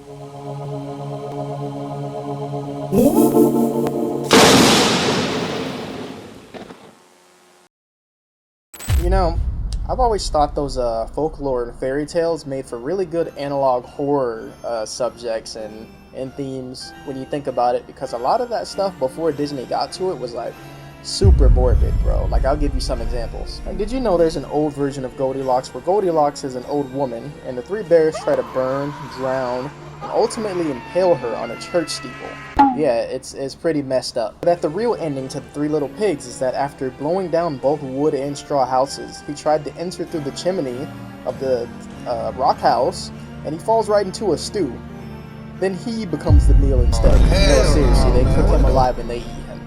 You know, I've always thought those folklore and fairy tales made for really good analog horror subjects and themes when you think about it, because a lot of that stuff before Disney got to it was like super morbid, bro. Like, I'll give you some examples. Like, did you know there's an old version of Goldilocks where Goldilocks is an old woman and the three bears try to burn, drown, and ultimately impale her on a church steeple? Yeah, it's pretty messed up. But at the real ending to the Three Little Pigs is that after blowing down both wood and straw houses, he tried to enter through the chimney of the rock house, and he falls right into a stew. Then he becomes the meal instead. No, seriously, they cook him alive and they eat him.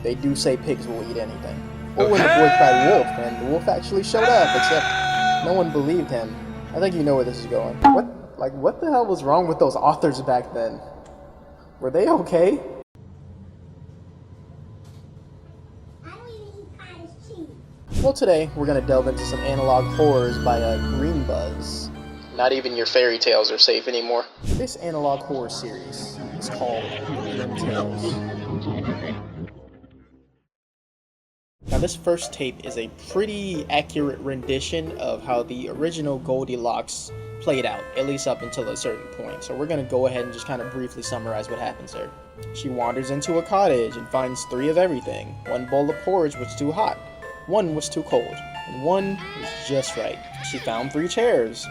They do say pigs will eat anything. Or when the boy cried wolf, and the wolf actually showed up, except no one believed him. I think you know where this is going. What the hell was wrong with those authors back then? Were they okay? Well, today we're going to delve into some analog horrors by Green Buzz. Not even your fairy tales are safe anymore. This analog horror series is called Grim Tales. Now, this first tape is a pretty accurate rendition of how the original Goldilocks played out, at least up until a certain point. So we're going to go ahead and just kind of briefly summarize what happens there. She wanders into a cottage and finds 3 of everything. 1 bowl of porridge was too hot, 1 was too cold, and 1 was just right. She found 3 chairs.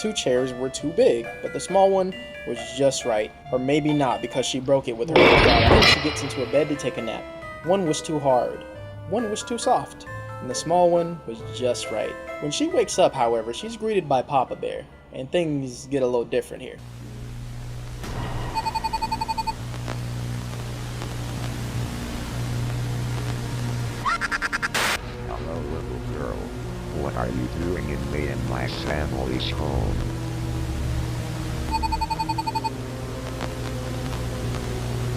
2 chairs were too big, but the small one was just right. Or maybe not, because she broke it with her own daughter. Then she gets into a bed to take a nap. 1 was too hard, 1 was too soft, and the small one was just right. When she wakes up, however, she's greeted by Papa Bear, and things get a little different here. Hello, little girl. What are you doing in me and my family's home?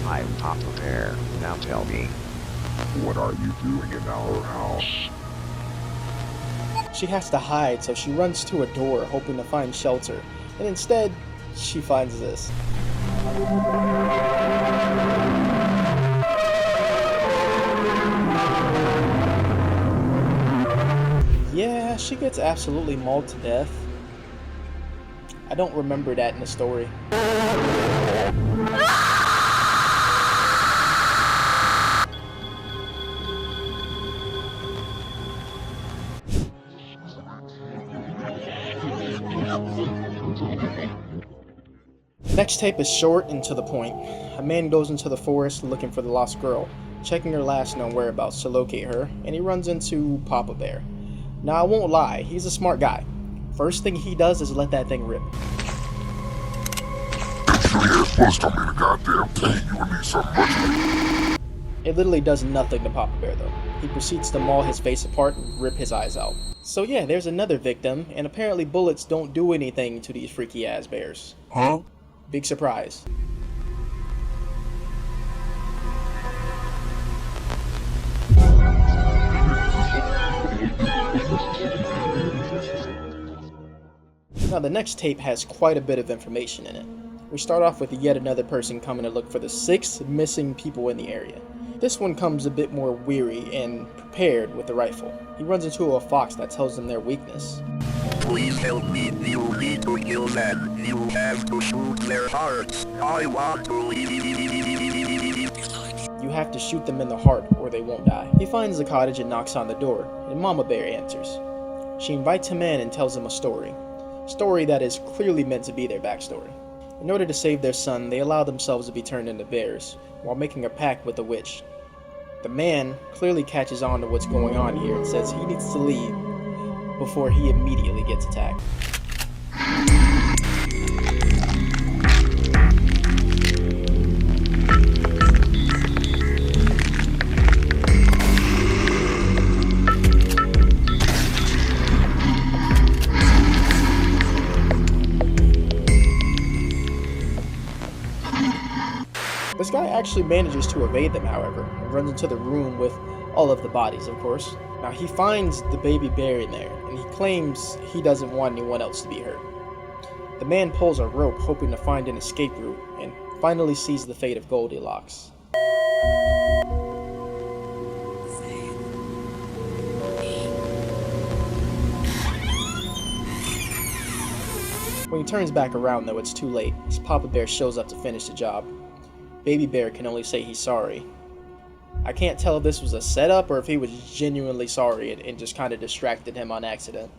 I'm Papa Bear. Now tell me, what are you doing in our house? She has to hide, so she runs to a door hoping to find shelter, and instead, she finds this. Yeah, she gets absolutely mauled to death. I don't remember that in the story. Next tape is short and to the point. A man goes into the forest looking for the lost girl, checking her last known whereabouts to locate her, and he runs into Papa Bear. Now, I won't lie, he's a smart guy. First thing he does is let that thing rip. It literally does nothing to Papa Bear though. He proceeds to maul his face apart and rip his eyes out. So yeah, there's another victim, and apparently bullets don't do anything to these freaky ass bears. Huh? Big surprise. Now, the next tape has quite a bit of information in it. We start off with yet another person coming to look for the 6 missing people in the area. This one comes a bit more weary and prepared with the rifle. He runs into a fox that tells them their weakness. Please help me. You need to kill them. You have to shoot their hearts. I want to leave. You have to shoot them in the heart or they won't die. He finds the cottage and knocks on the door, and Mama Bear answers. She invites him in and tells him a story. A story that is clearly meant to be their backstory. In order to save their son, they allow themselves to be turned into bears, while making a pact with a witch. The man clearly catches on to what's going on here and says he needs to leave before he immediately gets attacked. This guy actually manages to evade them, however, and runs into the room with all of the bodies, of course. Now, he finds the baby bear in there, and he claims he doesn't want anyone else to be hurt. The man pulls a rope hoping to find an escape route and finally sees the fate of Goldilocks. When he turns back around though, it's too late, as Papa Bear shows up to finish the job. Baby Bear can only say he's sorry. I can't tell if this was a setup or if he was genuinely sorry and just kind of distracted him on accident.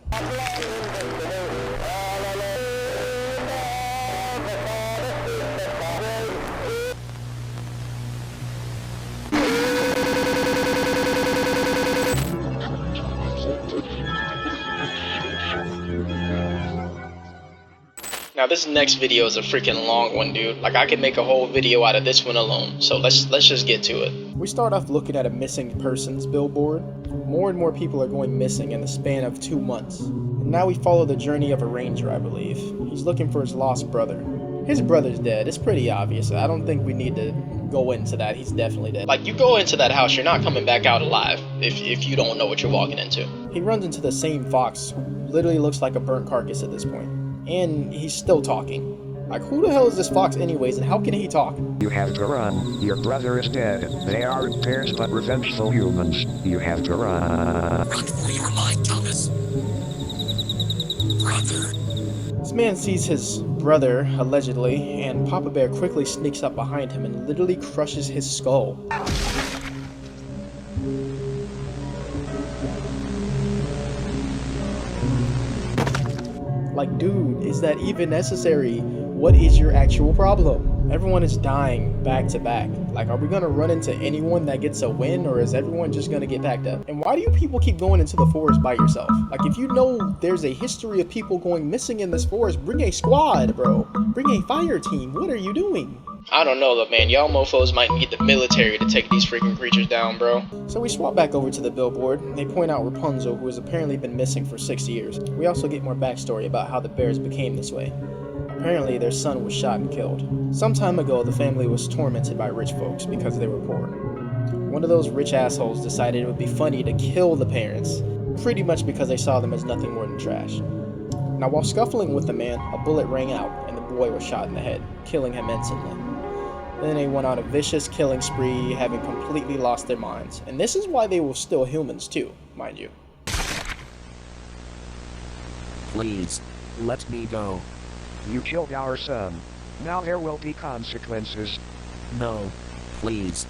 Now this next video is a freaking long one, dude. Like I could make a whole video out of this one alone. So let's just get to it. We start off looking at a missing persons billboard. More and more people are going missing in the span of 2 months. And now we follow the journey of a ranger, I believe. He's looking for his lost brother. His brother's dead. It's pretty obvious. I don't think we need to go into that. He's definitely dead. Like, you go into that house, you're not coming back out alive if you don't know what you're walking into. He runs into the same fox who literally looks like a burnt carcass at this point. And he's still talking. Like, who the hell is this fox anyways, and how can he talk? You have to run. Your brother is dead. They aren't bears but revengeful humans. You have to run. Run for your life, Thomas. Brother. This man sees his brother, allegedly, and Papa Bear quickly sneaks up behind him and literally crushes his skull. Like, dude, is that even necessary? What is your actual problem? Everyone is dying back to back. Like, are we gonna run into anyone that gets a win, or is everyone just gonna get packed up? And why do you people keep going into the forest by yourself? Like, if you know there's a history of people going missing in this forest, bring a squad, bro. Bring a fire team. What are you doing? I don't know though, man. Y'all mofos might need the military to take these freaking creatures down, bro. So we swap back over to the billboard. They point out Rapunzel, who has apparently been missing for 6 years. We also get more backstory about how the bears became this way. Apparently, their son was shot and killed. Some time ago, the family was tormented by rich folks because they were poor. One of those rich assholes decided it would be funny to kill the parents, pretty much because they saw them as nothing more than trash. Now, while scuffling with the man, a bullet rang out and the boy was shot in the head, killing him instantly. Then they went on a vicious killing spree, having completely lost their minds. And this is why they were still humans too, mind you. Please, let me go. You killed our son. Now there will be consequences. No, please.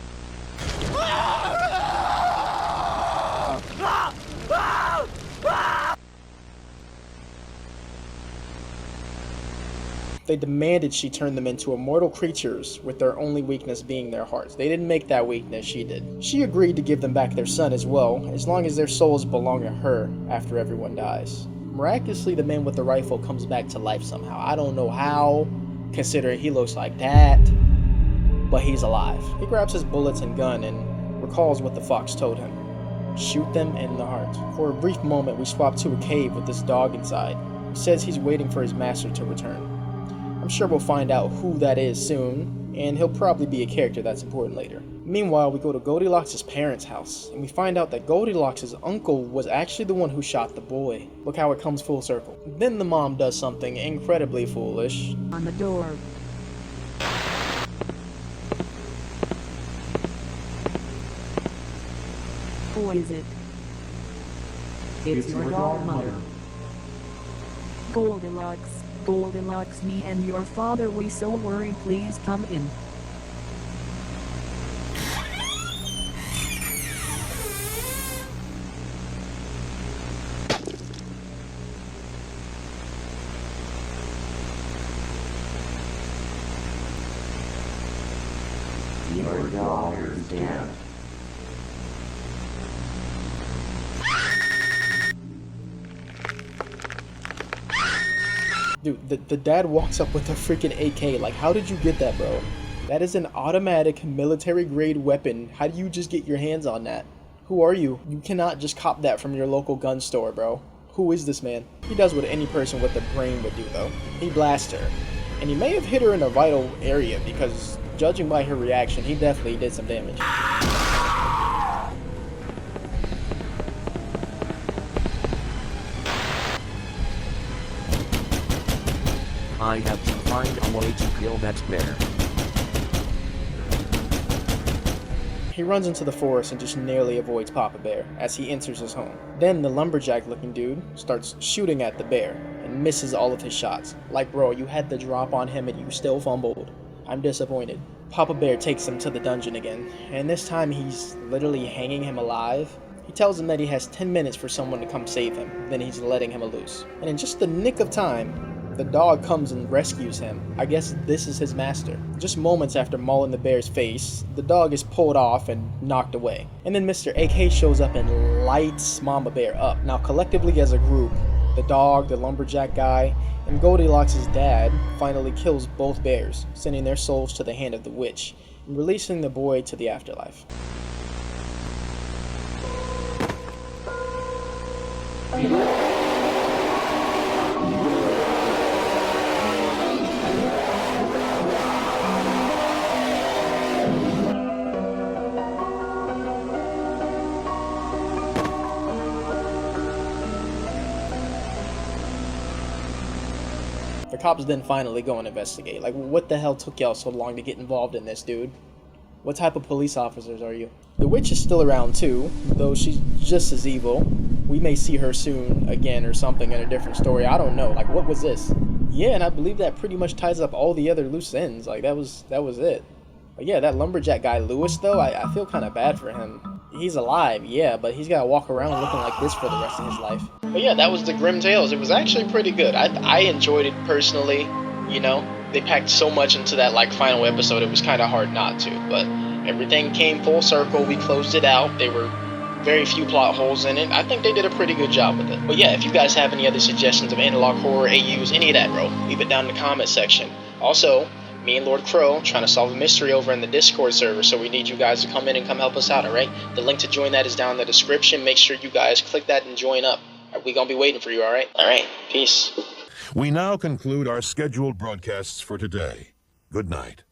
They demanded she turn them into immortal creatures, with their only weakness being their hearts. They didn't make that weakness, she did. She agreed to give them back their son as well, as long as their souls belong to her after everyone dies. Miraculously, the man with the rifle comes back to life somehow. I don't know how, considering he looks like that, but he's alive. He grabs his bullets and gun and recalls what the fox told him. Shoot them in the heart. For a brief moment, we swap to a cave with this dog inside. He says he's waiting for his master to return. I'm sure we'll find out who that is soon, and he'll probably be a character that's important later. Meanwhile, we go to Goldilocks' parents' house, and we find out that Goldilocks' uncle was actually the one who shot the boy. Look how it comes full circle. Then the mom does something incredibly foolish. On the door. Who is it? It's your dog, mother. Goldilocks, Goldilocks, me and your father, we so worried, please come in. Your daughter's dead. Dude, the dad walks up with a freaking AK. Like, how did you get that, bro? That is an automatic military-grade weapon. How do you just get your hands on that? Who are you? You cannot just cop that from your local gun store, bro. Who is this man? He does what any person with a brain would do, though. He blasts her. And he may have hit her in a vital area, because judging by her reaction, he definitely did some damage. I have to find a way to kill that bear. He runs into the forest and just narrowly avoids Papa Bear as he enters his home. Then the lumberjack looking dude starts shooting at the bear and misses all of his shots. Like, bro, you had the drop on him and you still fumbled. I'm disappointed. Papa Bear takes him to the dungeon again, and this time he's literally hanging him alive. He tells him that he has 10 minutes for someone to come save him, then he's letting him loose. And in just the nick of time, the dog comes and rescues him. I guess this is his master. Just moments after mauling the bear's face, the dog is pulled off and knocked away. And then Mr. AK shows up and lights Mama Bear up. Now collectively as a group, the dog, the lumberjack guy, and Goldilocks' dad finally kills both bears, sending their souls to the hand of the witch, and releasing the boy to the afterlife. The cops then finally go and investigate. Like, what the hell took y'all so long to get involved in this, dude? What type of police officers are you? The witch is still around too, though she's just as evil. We may see her soon again or something in a different story. I don't know. Like, what was this? Yeah, and I believe that pretty much ties up all the other loose ends. Like, that was it. But yeah, that lumberjack guy Lewis, though, I feel kind of bad for him. He's alive, yeah, but he's got to walk around looking like this for the rest of his life. But yeah, that was the Grim Tales. It was actually pretty good. I enjoyed it personally. You know, they packed so much into that like final episode. It was kind of hard not to. But everything came full circle. We closed it out. There were very few plot holes in it. I think they did a pretty good job with it. But yeah, if you guys have any other suggestions of analog horror, AUs, any of that, bro, leave it down in the comment section. Also, me and Lord Crow trying to solve a mystery over in the Discord server, so we need you guys to come in and come help us out, alright? The link to join that is down in the description. Make sure you guys click that and join up. We gonna be waiting for you, alright? Alright, peace. We now conclude our scheduled broadcasts for today. Good night.